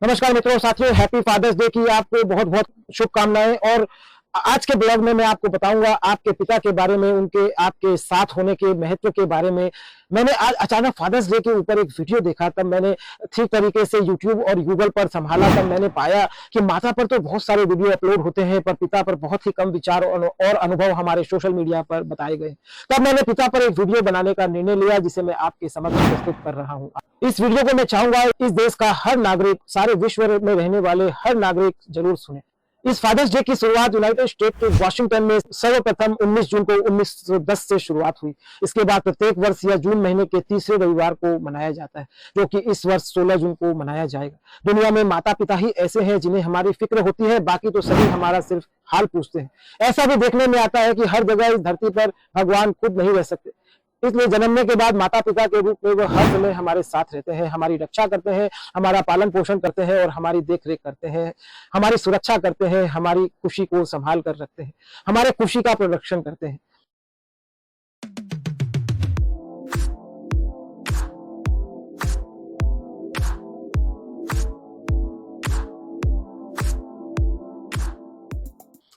नमस्कार मित्रों, साथियों, हैप्पी फादर्स डे की आपको बहुत बहुत शुभकामनाएं। और आज के ब्लॉग में मैं आपको बताऊंगा आपके पिता के बारे में, उनके आपके साथ होने के महत्व के बारे में। मैंने आज अचानक फादर्स डे के ऊपर एक वीडियो देखा, तब मैंने ठीक तरीके से यूट्यूब और गूगल पर संभाला, तब मैंने पाया कि माता पर तो बहुत सारे वीडियो अपलोड होते हैं, पर पिता पर बहुत ही कम विचार और अनुभव हमारे सोशल मीडिया पर बताए गए। तब मैंने पिता पर एक वीडियो बनाने का निर्णय लिया, जिसे मैं आपके समक्ष प्रस्तुत कर रहा हूँ। इस वीडियो को मैं चाहूंगा इस देश का हर नागरिक, सारे विश्व में रहने वाले हर नागरिक जरूर सुने। इस फादर्स डे की शुरुआत यूनाइटेड स्टेट के वाशिंगटन में सर्वप्रथम 19 जून को 1910 से शुरुआत हुई। इसके बाद प्रत्येक वर्ष या जून महीने के तीसरे रविवार को मनाया जाता है, जो कि इस वर्ष 16 जून को मनाया जाएगा। दुनिया में माता पिता ही ऐसे हैं जिन्हें हमारी फिक्र होती है, बाकी तो सभी हमारा सिर्फ हाल पूछते हैं। ऐसा भी देखने में आता है कि हर जगह इस धरती पर भगवान खुद नहीं रह सकते, इसलिए जन्मने के बाद माता पिता के रूप में वो हर समय हमारे साथ रहते हैं, हमारी रक्षा करते हैं, हमारा पालन पोषण करते हैं और हमारी देख रेख करते हैं, हमारी सुरक्षा करते हैं, हमारी खुशी को संभाल कर रखते हैं, हमारे खुशी का प्रदर्शन करते हैं।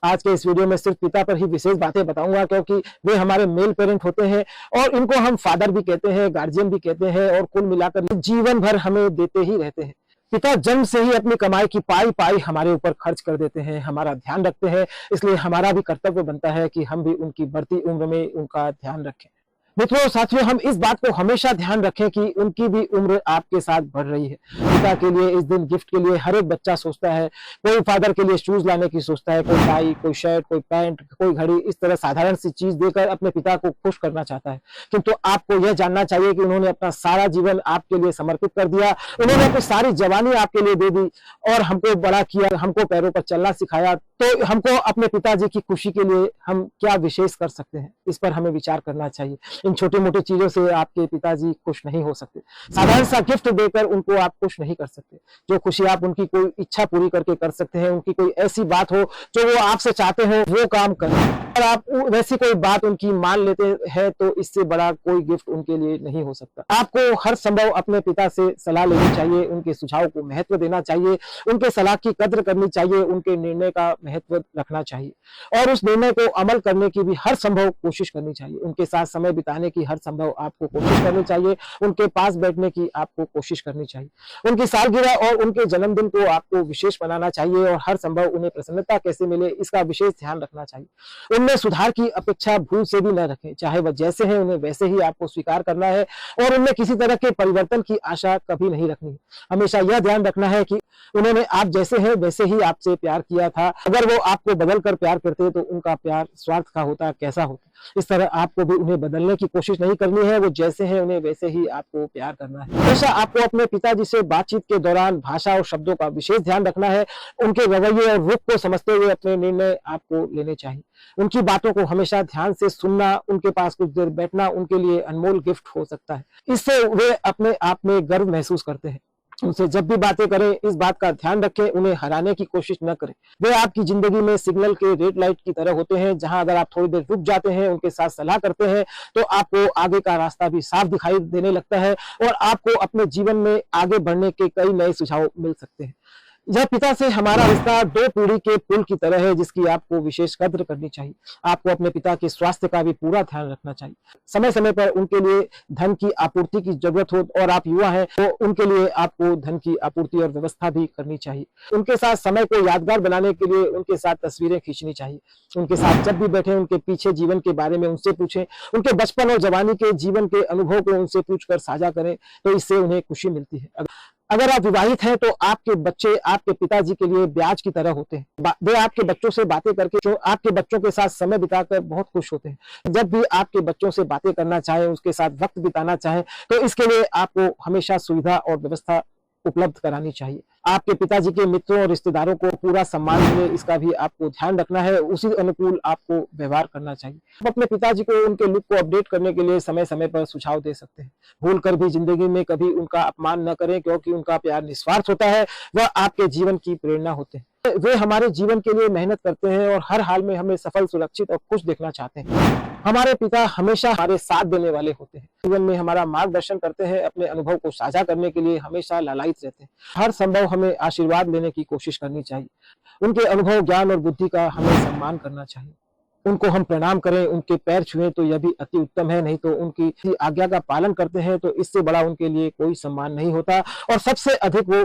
आज के इस वीडियो में सिर्फ पिता पर ही विशेष बातें बताऊंगा, क्योंकि वे हमारे मेल पेरेंट होते हैं और इनको हम फादर भी कहते हैं, गार्जियन भी कहते हैं, और कुल मिलाकर जीवन भर हमें देते ही रहते हैं। पिता जन्म से ही अपनी कमाई की पाई पाई हमारे ऊपर खर्च कर देते हैं, हमारा ध्यान रखते हैं, इसलिए हमारा भी कर्तव्य बनता है कि हम भी उनकी बढ़ती उम्र में उनका ध्यान रखें। मित्रों, साथियों, हम इस बात को हमेशा ध्यान रखें कि उनकी भी उम्र आपके साथ बढ़ रही है। पिता के लिए इस दिन गिफ्ट के लिए हर एक बच्चा सोचता है। कोई फादर के लिए शूज लाने की सोचता है, कोई टाई, कोई शर्ट, कोई पैंट, कोई घड़ी, इस तरह साधारण सी चीज देकर अपने पिता को खुश करना चाहता है। किंतु आपको यह जानना चाहिए कि उन्होंने अपना सारा जीवन आपके लिए समर्पित कर दिया, उन्होंने अपनी सारी जवानी आपके लिए दे दी और हमको बड़ा किया, हमको पैरों पर चलना सिखाया। तो हमको अपने पिताजी की खुशी के लिए हम क्या विशेष कर सकते हैं, इस पर हमें विचार करना चाहिए। इन छोटी मोटी चीजों से आपके पिताजी खुश नहीं हो सकते। साधारण सा गिफ्ट देकर उनको आप खुश नहीं कर सकते। जो खुशी आप उनकी कोई इच्छा पूरी करके कर सकते हैं, उनकी कोई ऐसी बात हो जो वो आपसे चाहते हो, वो काम करें। अगर आप वैसी कोई बात उनकी मान लेते हैं तो इससे बड़ा कोई गिफ्ट उनके लिए नहीं हो सकता। आपको हर संभव अपने पिता से सलाह लेनी चाहिए, उनके सुझाव को महत्व देना चाहिए, उनके सलाह की कद्र करनी चाहिए, उनके निर्णय का महत्व रखना चाहिए और उस निर्णय को अमल करने की भी हर संभव कोशिश करनी चाहिए। उनके साथ समय बिताने की हर संभव आपको कोशिश करनी चाहिए, उनके पास बैठने की आपको कोशिश करनी चाहिए। उनकी सालगिरह और उनके जन्मदिन को आपको विशेष बनाना चाहिए और हर संभव उन्हें प्रसन्नता कैसे मिले, इसका विशेष ध्यान रखना चाहिए। उनमें सुधार की अपेक्षा भूल से भी न रखें। चाहे वह जैसे हैं, उन्हें वैसे ही आपको स्वीकार करना है और उनमें किसी तरह के परिवर्तन की आशा कभी नहीं रखनी है। हमेशा यह ध्यान रखना है कि उन्होंने आप जैसे हैं वैसे ही आपसे प्यार किया था। अगर वो आपको बदल कर प्यार करते तो उनका प्यार स्वार्थ का होता, कैसा होता। इस तरह आपको भी उन्हें बदलने की कोशिश नहीं करनी है, वो जैसे हैं उन्हें वैसे ही आपको प्यार करना है। हमेशा आपको अपने पिताजी से बातचीत के दौरान भाषा और शब्दों का विशेष ध्यान रखना है। उनके रवैये और रुख को समझते हुए अपने निर्णय आपको लेने चाहिए। उनकी बातों को हमेशा ध्यान से सुनना, उनके पास कुछ देर बैठना उनके लिए अनमोल गिफ्ट हो सकता है। इससे वे अपने आप में गर्व महसूस करते हैं। उनसे जब भी बातें करें, इस बात का ध्यान रखें, उन्हें हराने की कोशिश न करें। वे आपकी जिंदगी में सिग्नल के रेड लाइट की तरह होते हैं, जहां अगर आप थोड़ी देर रुक जाते हैं, उनके साथ सलाह करते हैं, तो आपको आगे का रास्ता भी साफ दिखाई देने लगता है और आपको अपने जीवन में आगे बढ़ने के कई नए सुझाव मिल सकते हैं। यह पिता से हमारा रिश्ता दो पीढ़ी के पुल की तरह है, जिसकी आपको विशेष कद्र करनी चाहिए। आपको अपने पिता के स्वास्थ्य का भी पूरा ध्यान रखना चाहिए। समय समय पर उनके लिए धन की आपूर्ति की जरूरत हो और आप युवा हैं तो उनके लिए आपको धन की आपूर्ति और व्यवस्था भी करनी चाहिए। उनके साथ समय को यादगार बनाने के लिए उनके साथ तस्वीरें खींचनी चाहिए। उनके साथ जब भी बैठे उनके पीछे जीवन के बारे में उनसे पूछें। उनके बचपन और जवानी के जीवन के अनुभव को उनसे पूछकर साझा करें, तो इससे उन्हें खुशी मिलती है। अगर आप विवाहित हैं तो आपके बच्चे आपके पिताजी के लिए ब्याज की तरह होते हैं। वे आपके बच्चों से बातें करके, जो आपके बच्चों के साथ समय बिताकर बहुत खुश होते हैं। जब भी आपके बच्चों से बातें करना चाहें, उसके साथ वक्त बिताना चाहें, तो इसके लिए आपको हमेशा सुविधा और व्यवस्था उपलब्ध करानी चाहिए। आपके पिताजी के मित्रों और रिश्तेदारों को पूरा सम्मान मिले, इसका भी आपको ध्यान रखना है। उसी अनुकूल आपको व्यवहार करना चाहिए। आप अपने पिताजी को उनके लुक को अपडेट करने के लिए समय समय पर सुझाव दे सकते हैं। भूल कर भी जिंदगी में कभी उनका अपमान न करें, क्योंकि उनका प्यार निस्वार्थ होता है, वह आपके जीवन की प्रेरणा होते हैं। वे हमारे जीवन के लिए मेहनत करते हैं और हर हाल में हमें सफल, सुरक्षित और खुश देखना चाहते हैं। हमारे पिता हमेशा हमारे साथ देने वाले होते हैं, जीवन में हमारा मार्गदर्शन करते हैं, अपने अनुभव को साझा करने के लिए हमेशा लालायित रहते हैं। हर संभव हमें आशीर्वाद लेने की कोशिश करनी चाहिए। उनके अनुभव, ज्ञान और बुद्धि का हमें सम्मान करना चाहिए। उनको हम प्रणाम करें, उनके पैर छुएं तो यह भी अति उत्तम है, नहीं तो उनकी आज्ञा का पालन करते हैं तो इससे बड़ा उनके लिए कोई सम्मान नहीं होता। और सबसे अधिक वो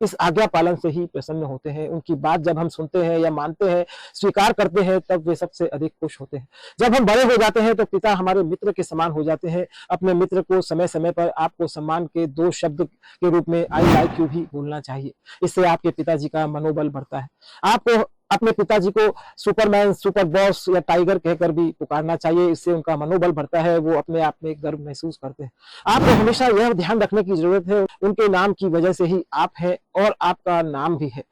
इस आज्ञा पालन से ही प्रसन्न होते हैं। उनकी बात जब हम सुनते हैं या मानते हैं, स्वीकार करते हैं, तब वे सबसे अधिक खुश होते हैं। जब हम बड़े हो जाते हैं तो पिता हमारे मित्र के समान हो जाते हैं। अपने मित्र को समय समय पर आपको सम्मान के 2 शब्द के रूप में आई लाइक यू भी बोलना चाहिए। इससे आपके पिताजी का मनोबल बढ़ता है। आपको अपने पिताजी को सुपरमैन, सुपर बॉस या टाइगर कहकर भी पुकारना चाहिए। इससे उनका मनोबल बढ़ता है, वो अपने आप में गर्व महसूस करते हैं। आपको हमेशा यह ध्यान रखने की जरूरत है, उनके नाम की वजह से ही आप हैं और आपका नाम भी है।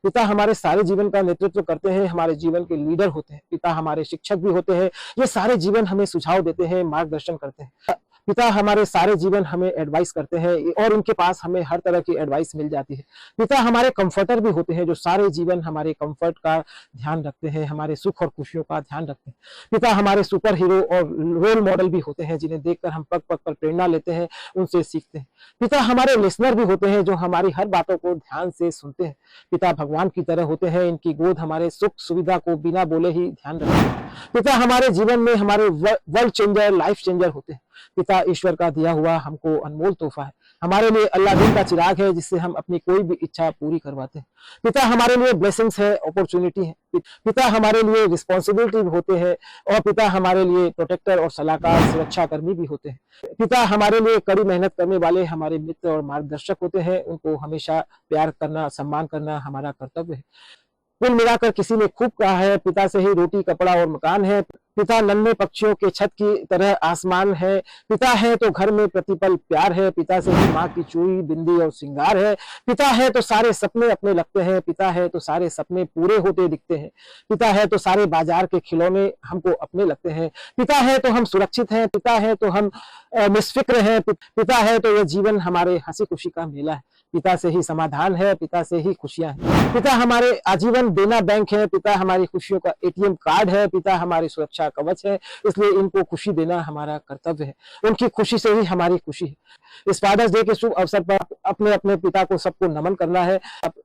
पिता हमारे सारे जीवन का नेतृत्व करते हैं, हमारे जीवन के लीडर होते हैं। पिता हमारे शिक्षक भी होते हैं, ये सारे जीवन हमें सुझाव देते हैं, मार्गदर्शन करते हैं। पिता हमारे सारे जीवन हमें एडवाइस करते हैं और उनके पास हमें हर तरह की एडवाइस मिल जाती है। पिता हमारे कंफर्टर भी होते हैं, जो सारे जीवन हमारे कंफर्ट का ध्यान रखते हैं, हमारे सुख और खुशियों का ध्यान रखते हैं। पिता हमारे सुपर हीरो और रोल मॉडल भी होते हैं, जिन्हें देखकर हम पग पग पर प्रेरणा लेते हैं, उनसे सीखते हैं। पिता हमारे लिसनर भी होते हैं, जो हमारी हर बातों को ध्यान से सुनते हैं। पिता भगवान की तरह होते हैं, इनकी गोद हमारे सुख सुविधा को बिना बोले ही ध्यान रखते हैं। पिता हमारे जीवन में हमारे वर्ल्ड चेंजर, लाइफ चेंजर होते हैं। पिता ईश्वर का दिया हुआ हमको अनमोल तोहफा है, हमारे लिए अल्लादीन का चिराग है, जिससे हम अपनी कोई भी इच्छा पूरी करवाते हैं। पिता हमारे लिए ब्लेसिंग्स है, अपॉर्चुनिटी है। पिता हमारे लिए रिस्पॉन्सिबिलिटी होते हैं और पिता हमारे लिए प्रोटेक्टर और सलाहकार, सुरक्षा कर्मी भी होते हैं। पिता हमारे लिए कड़ी मेहनत करने वाले हमारे मित्र और मार्गदर्शक होते हैं। उनको हमेशा प्यार करना, सम्मान करना हमारा कर्तव्य है। कुल मिलाकर किसी ने खूब कहा है, पिता से ही रोटी, कपड़ा और मकान है। पिता नन्हे पक्षियों के छत की तरह आसमान है। पिता है तो घर में प्रतिपल प्यार है। पिता से ही माँ की चूड़ी, बिंदी और श्रृंगार है। पिता है तो सारे सपने अपने लगते हैं। पिता है तो सारे सपने पूरे होते दिखते हैं। पिता है तो सारे बाजार के खिलौने हमको अपने लगते हैं। पिता है तो हम सुरक्षित हैं। पिता है तो हम निष्फिक्र हैं। पिता है तो यह जीवन हमारे हंसी खुशी का मेला है। पिता से ही समाधान है, पिता से ही खुशियां हैं। पिता हमारे आजीवन देना बैंक है। पिता हमारी खुशियों का एटीएम कार्ड है। पिता हमारी सुरक्षा कवच है, इसलिए इनको खुशी देना हमारा कर्तव्य है। उनकी खुशी से ही हमारी खुशी है। इस फादर्स डे के शुभ अवसर पर अपने अपने पिता को सबको नमन करना है।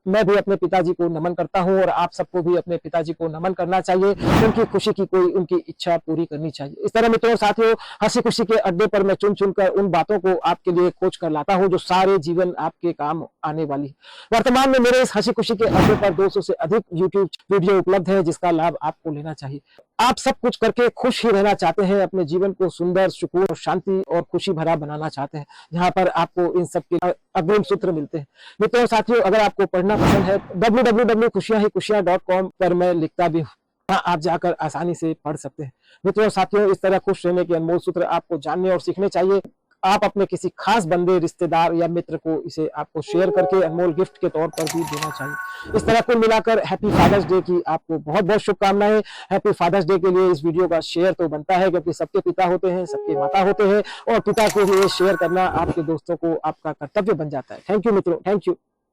मैं भी अपने पिताजी को नमन करता हूँ और आप सबको भी अपने पिताजी को नमन करना चाहिए। उनकी खुशी की कोई उनकी इच्छा पूरी करनी चाहिए। इस तरह मित्रों, साथियों, हंसी खुशी के अड्डे पर मैं चुन चुनकर उन बातों को आपके लिए खोज कर लाता हूँ जो सारे जीवन आपके काम आने वाली है। वर्तमान में मेरे इस हंसी खुशी के अड्डे पर 200 से अधिक यूट्यूब वीडियो उपलब्ध है, जिसका लाभ आपको लेना चाहिए। आप सब कुछ करके खुश ही रहना चाहते हैं, अपने जीवन को सुंदर, सुकून और शांति और खुशी भरा बनाना चाहते हैं, जहां पर आपको इन सब के अग्रिम सूत्र मिलते हैं। मित्रों, साथियों, अगर आपको पढ़ना पसंद है, www.खुशियां-ही-खुशियां.com पर मैं लिखता भी हूँ, आप जाकर आसानी से पढ़ सकते हैं। मित्रों, साथियों, इस तरह खुश रहने के अनमोल सूत्र आपको जानने और सीखने चाहिए। आप अपने किसी खास बंदे, रिश्तेदार या मित्र को इसे आपको शेयर करके अनमोल गिफ्ट के तौर पर भी देना चाहिए। इस तरह कुल मिलाकर हैप्पी फादर्स डे की आपको बहुत बहुत शुभकामनाएं। हैप्पी फादर्स डे के लिए इस वीडियो का शेयर तो बनता है, क्योंकि सबके पिता होते हैं, सबके माता होते हैं, और पिता के लिए शेयर करना आपके दोस्तों को आपका कर्तव्य बन जाता है। थैंक यू मित्रों, थैंक यू।